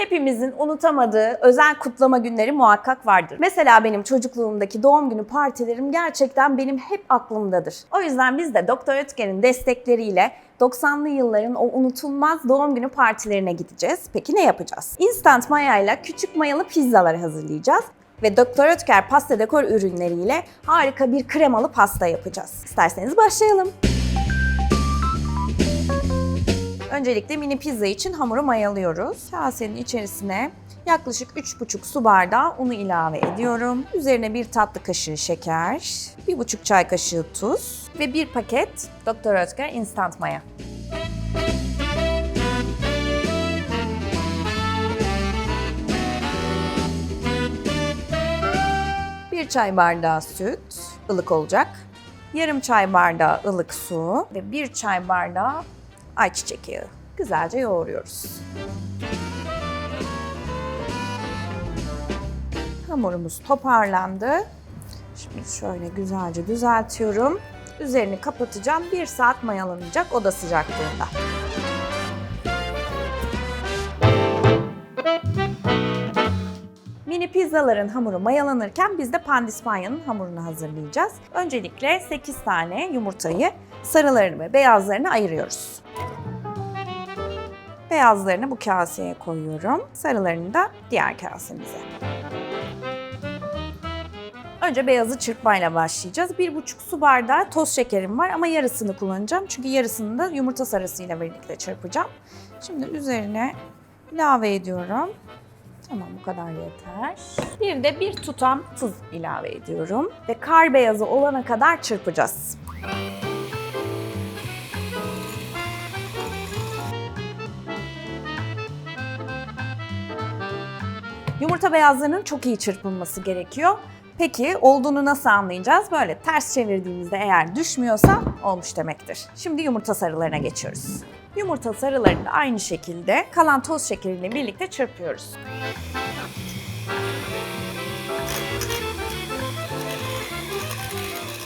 Hepimizin unutamadığı özel kutlama günleri muhakkak vardır. Mesela benim çocukluğumdaki doğum günü partilerim gerçekten benim hep aklımdadır. O yüzden biz de Doktor Ötker'in destekleriyle 90'lı yılların o unutulmaz doğum günü partilerine gideceğiz. Peki ne yapacağız? Instant mayayla küçük mayalı pizzalar hazırlayacağız. Ve Doktor Ötker pasta dekor ürünleriyle harika bir kremalı pasta yapacağız. İsterseniz başlayalım. Öncelikle mini pizza için hamuru mayalıyoruz. Kasenin içerisine yaklaşık 3,5 su bardağı unu ilave ediyorum. Üzerine 1 tatlı kaşığı şeker, 1,5 çay kaşığı tuz ve 1 paket Doktor Ötker instant maya. Bir çay bardağı süt, ılık olacak. Yarım çay bardağı ılık su ve 1 çay bardağı ayçiçek yağı. Güzelce yoğuruyoruz. Hamurumuz toparlandı. Şimdi şöyle güzelce düzeltiyorum. Üzerini kapatacağım. 1 saat mayalanacak oda sıcaklığında. Mini pizzaların hamuru mayalanırken biz de pandispanyanın hamurunu hazırlayacağız. Öncelikle 8 tane yumurtayı sarılarını ve beyazlarını ayırıyoruz. Beyazlarını bu kaseye koyuyorum. Sarılarını da diğer kasemize. Önce beyazı çırpmayla başlayacağız. 1,5 su bardağı toz şekerim var ama yarısını kullanacağım. Çünkü yarısını da yumurta sarısıyla birlikte çırpacağım. Şimdi üzerine ilave ediyorum. Tamam, bu kadar yeter. Bir de 1 tutam tuz ilave ediyorum. Ve kar beyazı olana kadar çırpacağız. Yumurta beyazlarının çok iyi çırpılması gerekiyor. Peki olduğunu nasıl anlayacağız? Böyle ters çevirdiğimizde eğer düşmüyorsa olmuş demektir. Şimdi yumurta sarılarına geçiyoruz. Yumurta sarılarını da aynı şekilde kalan toz şekeriyle birlikte çırpıyoruz.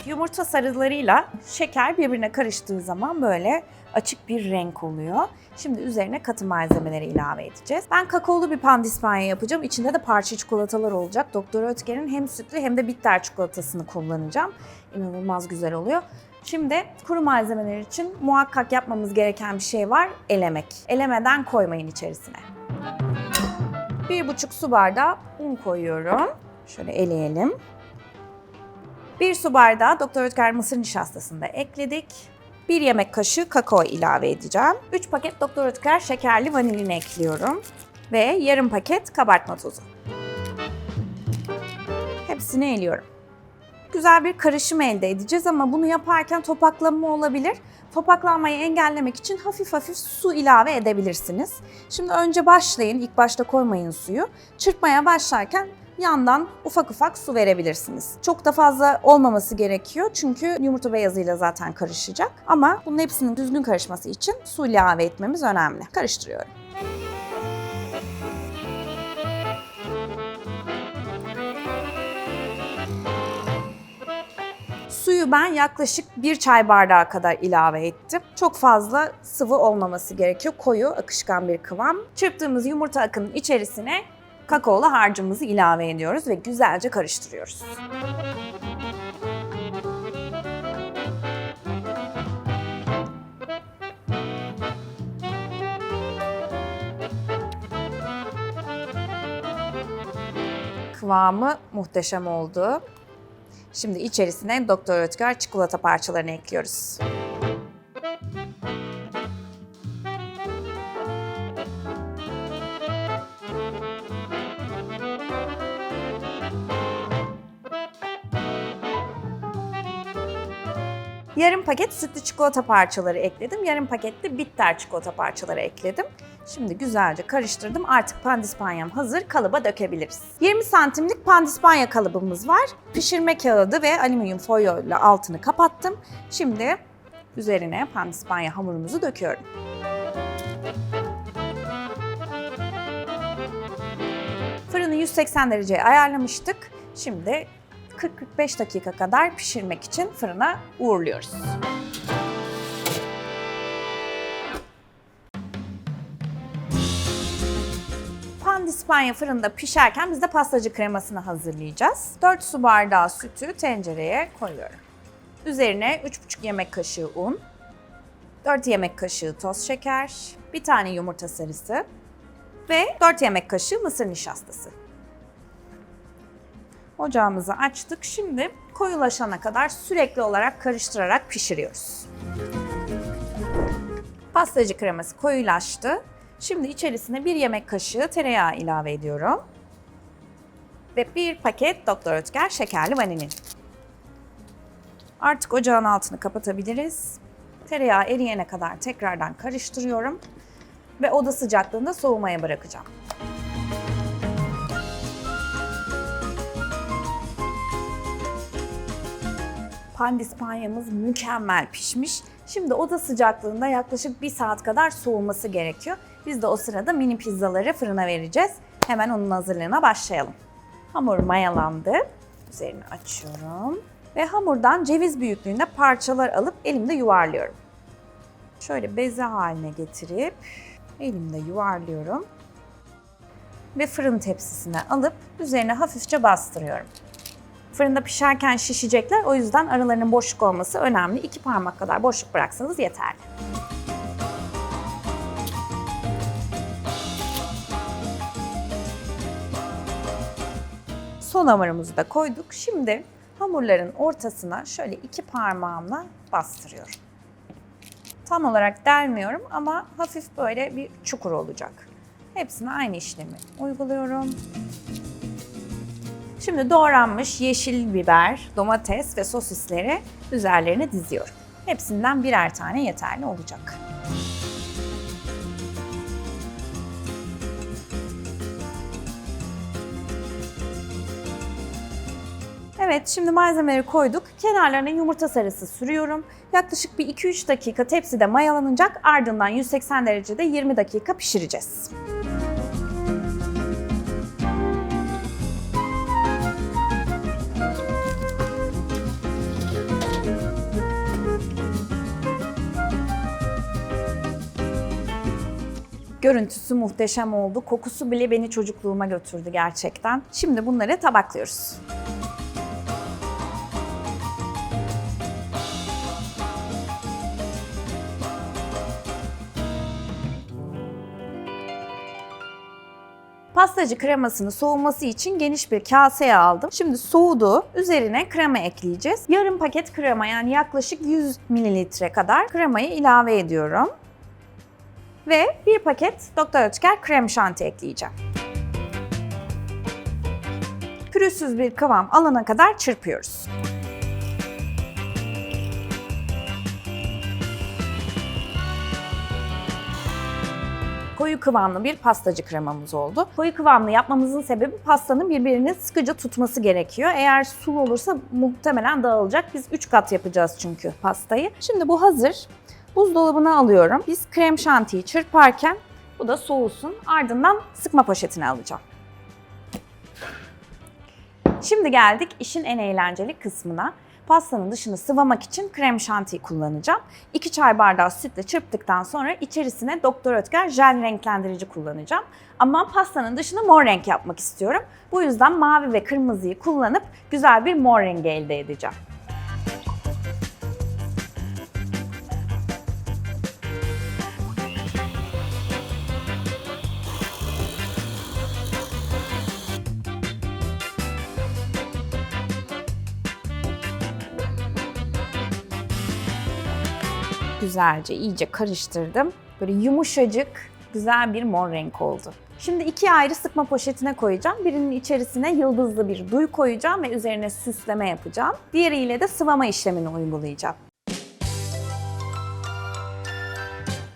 Yumurta sarılarıyla şeker birbirine karıştığı zaman böyle açık bir renk oluyor. Şimdi üzerine katı malzemeleri ilave edeceğiz. Ben kakaolu bir pandispanya yapacağım. İçinde de parça çikolatalar olacak. Doktor Ötker'in hem sütlü hem de bitter çikolatasını kullanacağım. İnanılmaz güzel oluyor. Şimdi kuru malzemeler için muhakkak yapmamız gereken bir şey var. Elemek. Elemeden koymayın içerisine. 1,5 su bardağı un koyuyorum. Şöyle eleyelim. 1 su bardağı Doktor Ötker mısır nişastasını da ekledik. 1 yemek kaşığı kakao ilave edeceğim. 3 paket Doktor Ötker şekerli vanilini ekliyorum. Ve yarım paket kabartma tozu. Hepsini eliyorum. Güzel bir karışım elde edeceğiz ama bunu yaparken topaklanma olabilir. Topaklanmayı engellemek için hafif hafif su ilave edebilirsiniz. Şimdi önce başlayın, ilk başta koymayın suyu. Çırpmaya başlarken yandan ufak ufak su verebilirsiniz. Çok da fazla olmaması gerekiyor çünkü yumurta beyazıyla zaten karışacak. Ama bunun hepsinin düzgün karışması için su ilave etmemiz önemli. Karıştırıyorum. Suyu ben yaklaşık 1 çay bardağı kadar ilave ettim. Çok fazla sıvı olmaması gerekiyor. Koyu, akışkan bir kıvam. Çırptığımız yumurta akının içerisine kakaolu harcımızı ilave ediyoruz ve güzelce karıştırıyoruz. Kıvamı muhteşem oldu. Şimdi içerisine Doktor Ötker çikolata parçalarını ekliyoruz. Yarım paket sütlü çikolata parçaları ekledim. Yarım paket de bitter çikolata parçaları ekledim. Şimdi güzelce karıştırdım. Artık pandispanyam hazır. Kalıba dökebiliriz. 20 santimlik pandispanya kalıbımız var. Pişirme kağıdı ve alüminyum folyo ile altını kapattım. Şimdi üzerine pandispanya hamurumuzu döküyorum. Fırını 180 dereceye ayarlamıştık. Şimdi 40-45 dakika kadar pişirmek için fırına uğurluyoruz. Pandispanya fırında pişerken biz de pastacı kremasını hazırlayacağız. 4 su bardağı sütü tencereye koyuyorum. Üzerine 3,5 yemek kaşığı un, 4 yemek kaşığı toz şeker, 1 tane yumurta sarısı ve 4 yemek kaşığı mısır nişastası. Ocağımızı açtık. Şimdi koyulaşana kadar sürekli olarak karıştırarak pişiriyoruz. Pastacı kreması koyulaştı. Şimdi içerisine 1 yemek kaşığı tereyağı ilave ediyorum. Ve 1 paket Doktor Oetker şekerli vanilin. Artık ocağın altını kapatabiliriz. Tereyağı eriyene kadar tekrardan karıştırıyorum. Ve oda sıcaklığında soğumaya bırakacağım. Pandispanyamız mükemmel pişmiş. Şimdi oda sıcaklığında yaklaşık 1 saat kadar soğuması gerekiyor. Biz de o sırada mini pizzaları fırına vereceğiz. Hemen onun hazırlığına başlayalım. Hamur mayalandı. Üzerini açıyorum. Ve hamurdan ceviz büyüklüğünde parçalar alıp elimde yuvarlıyorum. Şöyle beze haline getirip elimde yuvarlıyorum. Ve fırın tepsisine alıp üzerine hafifçe bastırıyorum. Fırında pişerken şişecekler, o yüzden aralarının boşluk olması önemli. 2 parmak kadar boşluk bıraksanız yeterli. Son hamurumuzu da koyduk. Şimdi hamurların ortasına şöyle 2 parmağımla bastırıyorum. Tam olarak delmiyorum ama hafif böyle bir çukur olacak. Hepsine aynı işlemi uyguluyorum. Şimdi doğranmış yeşil biber, domates ve sosisleri üzerlerine diziyorum. Hepsinden birer tane yeterli olacak. Evet, şimdi malzemeleri koyduk. Kenarlarına yumurta sarısı sürüyorum. Yaklaşık bir 2-3 dakika tepside mayalanacak. Ardından 180 derecede 20 dakika pişireceğiz. Görüntüsü muhteşem oldu. Kokusu bile beni çocukluğuma götürdü gerçekten. Şimdi bunları tabaklıyoruz. Pastacı kremasını soğuması için geniş bir kaseye aldım. Şimdi soğudu. Üzerine krema ekleyeceğiz. Yarım paket krema, yani yaklaşık 100 ml kadar kremayı ilave ediyorum. Ve 1 paket Doktor Oetker krem şanti ekleyeceğim. Pürüzsüz bir kıvam alana kadar çırpıyoruz. Koyu kıvamlı bir pastacı kremamız oldu. Koyu kıvamlı yapmamızın sebebi pastanın birbirini sıkıca tutması gerekiyor. Eğer sulu olursa muhtemelen dağılacak. Biz 3 kat yapacağız çünkü pastayı. Şimdi bu hazır. Buzdolabına alıyorum. Biz krem şantiyi çırparken bu da soğusun. Ardından sıkma poşetine alacağım. Şimdi geldik işin en eğlenceli kısmına. Pastanın dışını sıvamak için krem şantiyi kullanacağım. 2 çay bardağı sütle çırptıktan sonra içerisine Doktor Oetker jel renklendirici kullanacağım. Ama pastanın dışını mor renk yapmak istiyorum. Bu yüzden mavi ve kırmızıyı kullanıp güzel bir mor rengi elde edeceğim. Güzelce iyice karıştırdım. Böyle yumuşacık, güzel bir mor renk oldu. Şimdi 2 ayrı sıkma poşetine koyacağım. Birinin içerisine yıldızlı bir duy koyacağım ve üzerine süsleme yapacağım. Diğeriyle de sıvama işlemini uygulayacağım.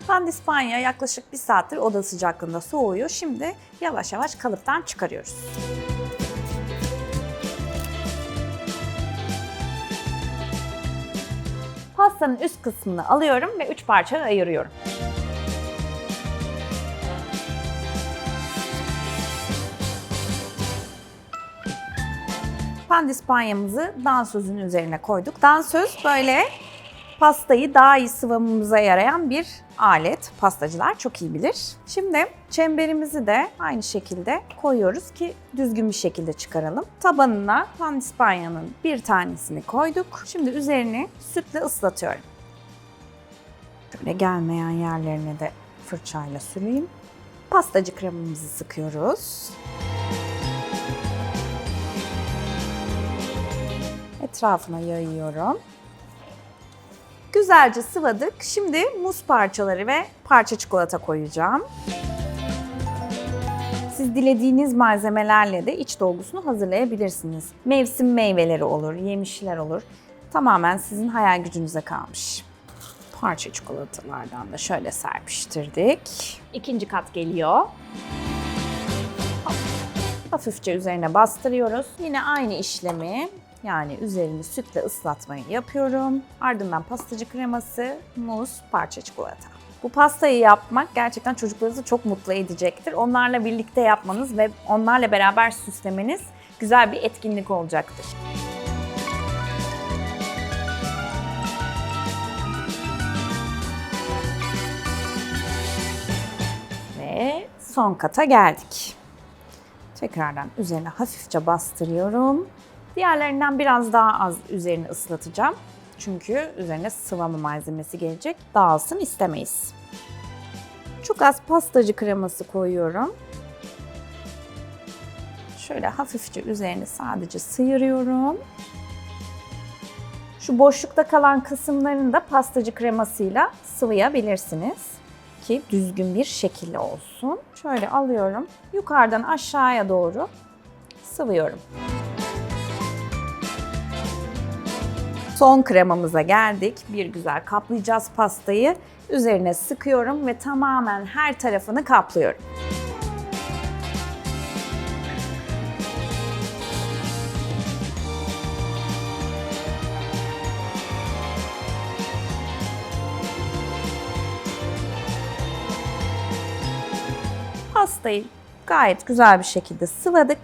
Pandispanya yaklaşık 1 saattir oda sıcaklığında soğuyor. Şimdi yavaş yavaş kalıptan çıkarıyoruz. Pastanın üst kısmını alıyorum ve 3 parçaya ayırıyorum. Pandispanyamızı dansözün üzerine koyduk. Dansöz böyle Pastayı daha iyi sıvamamıza yarayan bir alet. Pastacılar çok iyi bilir. Şimdi çemberimizi de aynı şekilde koyuyoruz ki düzgün bir şekilde çıkaralım. Tabanına pandispanyanın bir tanesini koyduk. Şimdi üzerini sütle ıslatıyorum. Şöyle gelmeyen yerlerine de fırçayla süreyim. Pastacı kremamızı sıkıyoruz. Etrafına yayıyorum. Güzelce sıvadık. Şimdi muz parçaları ve parça çikolata koyacağım. Siz dilediğiniz malzemelerle de iç dolgusunu hazırlayabilirsiniz. Mevsim meyveleri olur, yemişler olur. Tamamen sizin hayal gücünüze kalmış. Parça çikolatalardan da şöyle serpiştirdik. İkinci kat geliyor. Hafifçe üzerine bastırıyoruz. Yine aynı işlemi, yani üzerini sütle ıslatmayı yapıyorum. Ardından pastacı kreması, muz, parça çikolata. Bu pastayı yapmak gerçekten çocuklarınızı çok mutlu edecektir. Onlarla birlikte yapmanız ve onlarla beraber süslemeniz güzel bir etkinlik olacaktır. Ve son kata geldik. Tekrardan üzerine hafifçe bastırıyorum. Diğerlerinden biraz daha az üzerini ıslatacağım. Çünkü üzerine sıvama malzemesi gelecek. Dağılsın istemeyiz. Çok az pastacı kreması koyuyorum. Şöyle hafifçe üzerini sadece sıyırıyorum. Şu boşlukta kalan kısımlarını da pastacı kremasıyla sıvayabilirsiniz ki düzgün bir şekilde olsun. Şöyle alıyorum. Yukarıdan aşağıya doğru sıvıyorum. Son kremamıza geldik. Bir güzel kaplayacağız pastayı. Üzerine sıkıyorum ve tamamen her tarafını kaplıyorum. Pastayı gayet güzel bir şekilde sıvadık.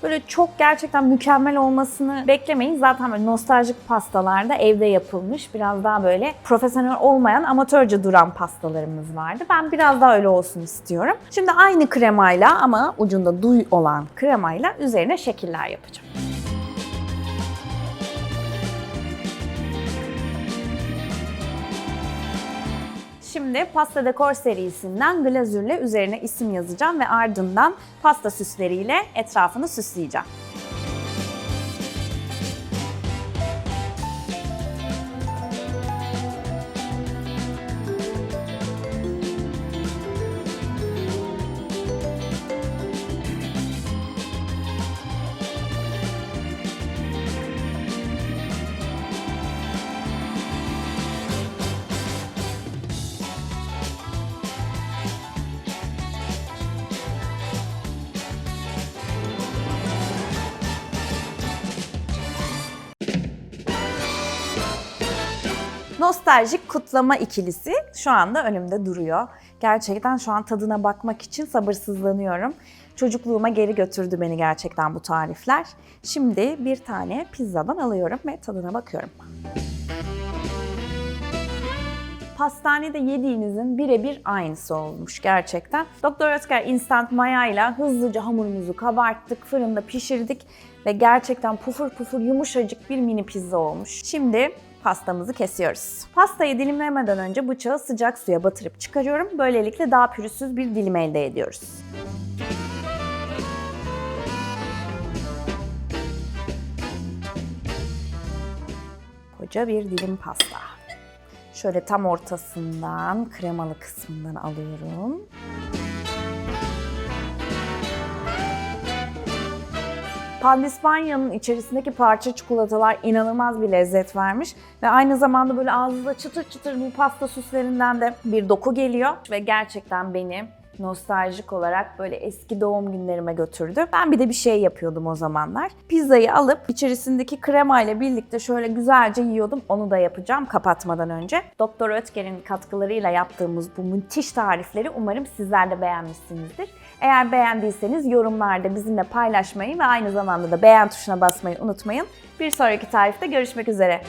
Böyle çok gerçekten mükemmel olmasını beklemeyin. Zaten böyle nostaljik pastalarda evde yapılmış, biraz daha böyle profesyonel olmayan, amatörce duran pastalarımız vardı. Ben biraz daha öyle olsun istiyorum. Şimdi aynı kremayla ama ucunda duy olan kremayla üzerine şekiller yapacağım. Şimdi pasta dekor serisinden glazürle üzerine isim yazacağım ve ardından pasta süsleriyle etrafını süsleyeceğim. Nostaljik kutlama ikilisi şu anda önümde duruyor. Gerçekten şu an tadına bakmak için sabırsızlanıyorum. Çocukluğuma geri götürdü beni gerçekten bu tarifler. Şimdi bir tane pizzadan alıyorum ve tadına bakıyorum. Pastanede yediğinizin birebir aynısı olmuş gerçekten. Doktor Oetker instant mayayla hızlıca hamurumuzu kabarttık, fırında pişirdik ve gerçekten pufur pufur yumuşacık bir mini pizza olmuş. Şimdi pastamızı kesiyoruz. Pastayı dilimlemeden önce bıçağı sıcak suya batırıp çıkarıyorum. Böylelikle daha pürüzsüz bir dilim elde ediyoruz. Koca bir dilim pasta. Şöyle tam ortasından, kremalı kısmından alıyorum. Pandispanyanın içerisindeki parça çikolatalar inanılmaz bir lezzet vermiş ve aynı zamanda böyle ağzınızda çıtır çıtır bu pasta süslerinden de bir doku geliyor ve gerçekten beni nostaljik olarak böyle eski doğum günlerime götürdü. Ben bir de bir şey yapıyordum o zamanlar. Pizzayı alıp içerisindeki kremayla birlikte şöyle güzelce yiyordum. Onu da yapacağım kapatmadan önce. Doktor Oetker'in katkılarıyla yaptığımız bu müthiş tarifleri umarım sizler de beğenmişsinizdir. Eğer beğendiyseniz yorumlarda bizimle paylaşmayı ve aynı zamanda da beğen tuşuna basmayı unutmayın. Bir sonraki tarifte görüşmek üzere.